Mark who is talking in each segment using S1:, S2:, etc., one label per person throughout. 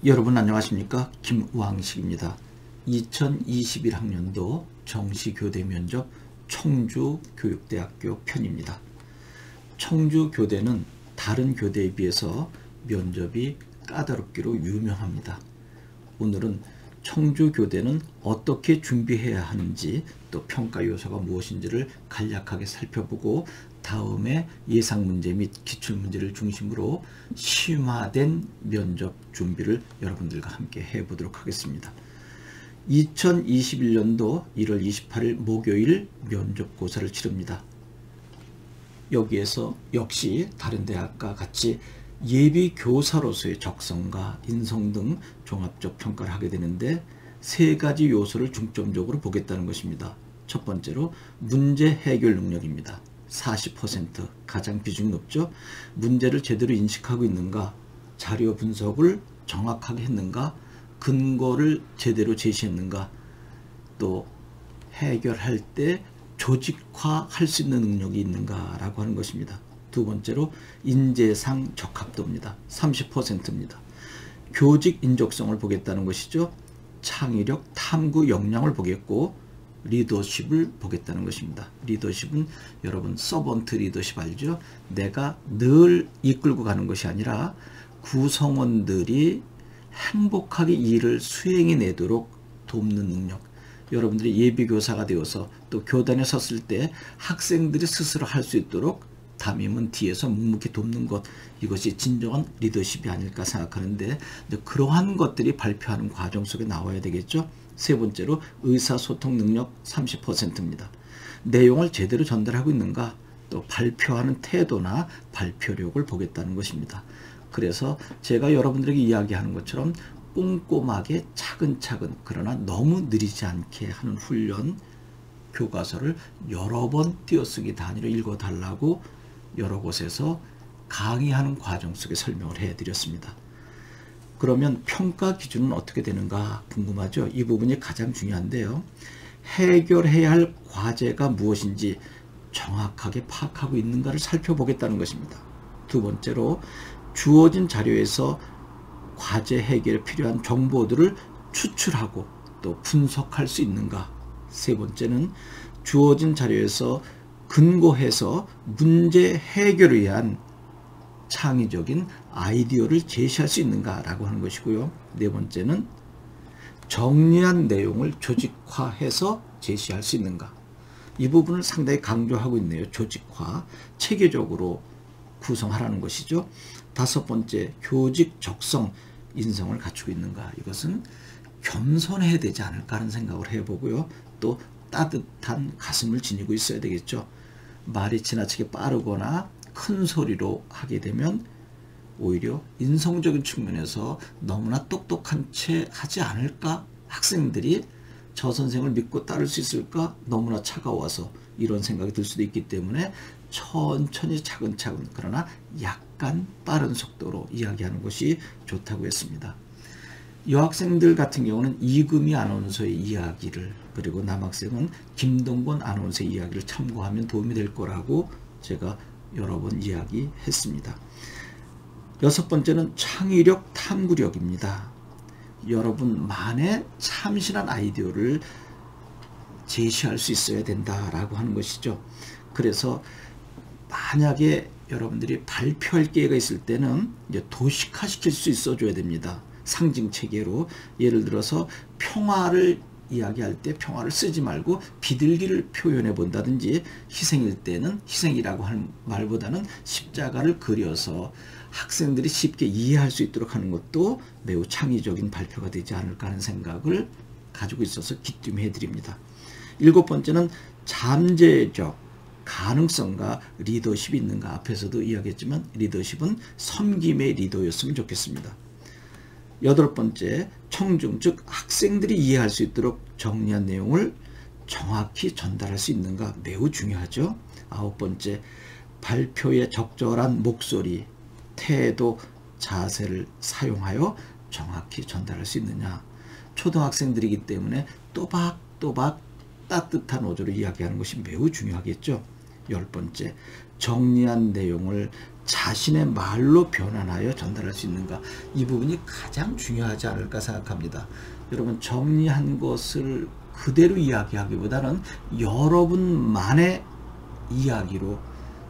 S1: 여러분 안녕하십니까? 김우항식입니다. 2021학년도 정시교대 면접 청주교육대학교 편입니다. 청주교대는 다른 교대에 비해서 면접이 까다롭기로 유명합니다. 오늘은 청주교대는 어떻게 준비해야 하는지 또 평가 요소가 무엇인지를 간략하게 살펴보고 다음에 예상문제 및 기출문제를 중심으로 심화된 면접 준비를 여러분들과 함께 해보도록 하겠습니다. 2021년도 1월 28일 목요일 면접고사를 치릅니다. 여기에서 역시 다른 대학과 같이 예비교사로서의 적성과 인성 등 종합적 평가를 하게 되는데 세 가지 요소를 중점적으로 보겠다는 것입니다. 첫 번째로 문제 해결 능력입니다. 40% 가장 비중이 높죠. 문제를 제대로 인식하고 있는가, 자료 분석을 정확하게 했는가, 근거를 제대로 제시했는가, 또 해결할 때 조직화할 수 있는 능력이 있는가라고 하는 것입니다. 두 번째로 인재상 적합도입니다. 30%입니다. 교직 인적성을 보겠다는 것이죠. 창의력, 탐구 역량을 보겠고 리더십을 보겠다는 것입니다. 리더십은 여러분 서번트 리더십 알죠? 내가 늘 이끌고 가는 것이 아니라 구성원들이 행복하게 일을 수행해내도록 돕는 능력. 여러분들이 예비교사가 되어서 또 교단에 섰을 때 학생들이 스스로 할 수 있도록 담임은 뒤에서 묵묵히 돕는 것, 이것이 진정한 리더십이 아닐까 생각하는데 그러한 것들이 발표하는 과정 속에 나와야 되겠죠. 세 번째로 의사소통 능력 30%입니다. 내용을 제대로 전달하고 있는가, 또 발표하는 태도나 발표력을 보겠다는 것입니다. 그래서 제가 여러분들에게 이야기하는 것처럼 꼼꼼하게 차근차근 그러나 너무 느리지 않게 하는 훈련, 교과서를 여러 번 띄어쓰기 단위로 읽어달라고 여러 곳에서 강의하는 과정 속에 설명을 해드렸습니다. 그러면 평가 기준은 어떻게 되는가 궁금하죠? 이 부분이 가장 중요한데요. 해결해야 할 과제가 무엇인지 정확하게 파악하고 있는가를 살펴보겠다는 것입니다. 두 번째로 주어진 자료에서 과제 해결에 필요한 정보들을 추출하고 또 분석할 수 있는가. 세 번째는 주어진 자료에서 근거해서 문제 해결을 위한 창의적인 아이디어를 제시할 수 있는가라고 하는 것이고요. 네 번째는 정리한 내용을 조직화해서 제시할 수 있는가. 이 부분을 상당히 강조하고 있네요. 조직화, 체계적으로 구성하라는 것이죠. 다섯 번째, 교직 적성, 인성을 갖추고 있는가. 이것은 겸손해야 되지 않을까 하는 생각을 해보고요. 또 따뜻한 가슴을 지니고 있어야 되겠죠. 말이 지나치게 빠르거나 큰 소리로 하게 되면 오히려 인성적인 측면에서 너무나 똑똑한 채 하지 않을까? 학생들이 저 선생을 믿고 따를 수 있을까? 너무나 차가워서 이런 생각이 들 수도 있기 때문에 천천히 차근차근 그러나 약간 빠른 속도로 이야기하는 것이 좋다고 했습니다. 여학생들 같은 경우는 이금희 아나운서의 이야기를, 그리고 남학생은 김동건 아나운서의 이야기를 참고하면 도움이 될 거라고 제가 여러 번 이야기했습니다. 여섯 번째는 창의력, 탐구력입니다. 여러분만의 참신한 아이디어를 제시할 수 있어야 된다라고 하는 것이죠. 그래서 만약에 여러분들이 발표할 기회가 있을 때는 이제 도식화시킬 수 있어줘야 됩니다. 상징 체계로. 예를 들어서 평화를 이야기할 때 평화를 쓰지 말고 비둘기를 표현해 본다든지, 희생일 때는 희생이라고 하는 말보다는 십자가를 그려서 학생들이 쉽게 이해할 수 있도록 하는 것도 매우 창의적인 발표가 되지 않을까 하는 생각을 가지고 있어서 기쁨해 드립니다. 일곱 번째는 잠재적 가능성과 리더십이 있는가. 앞에서도 이야기했지만 리더십은 섬김의 리더였으면 좋겠습니다. 여덟 번째, 청중, 즉 학생들이 이해할 수 있도록 정리한 내용을 정확히 전달할 수 있는가. 매우 중요하죠. 아홉 번째, 발표에 적절한 목소리, 태도, 자세를 사용하여 정확히 전달할 수 있느냐. 초등학생들이기 때문에 또박또박 따뜻한 어조로 이야기하는 것이 매우 중요하겠죠. 열 번째, 정리한 내용을 자신의 말로 변환하여 전달할 수 있는가, 이 부분이 가장 중요하지 않을까 생각합니다. 여러분, 정리한 것을 그대로 이야기하기보다는 여러분만의 이야기로,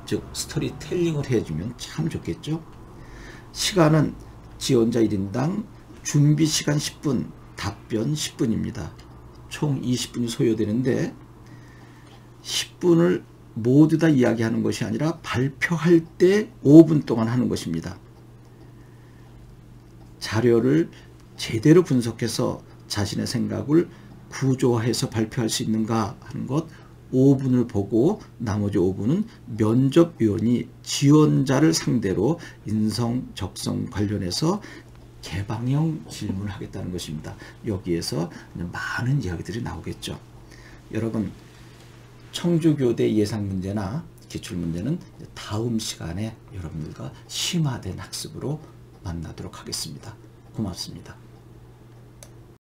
S1: 즉 스토리텔링을 해주면 참 좋겠죠. 시간은 지원자 1인당 준비 시간 10분, 답변 10분입니다. 총 20분이 소요되는데 10분을 모두 다 이야기하는 것이 아니라 발표할 때 5분 동안 하는 것입니다. 자료를 제대로 분석해서 자신의 생각을 구조화해서 발표할 수 있는가 하는 것 5분을 보고, 나머지 5분은 면접위원이 지원자를 상대로 인성, 적성 관련해서 개방형 질문을 하겠다는 것입니다. 여기에서 많은 이야기들이 나오겠죠. 여러분, 청주교대 예상문제나 기출문제는 다음 시간에 여러분들과 심화된 학습으로 만나도록 하겠습니다. 고맙습니다.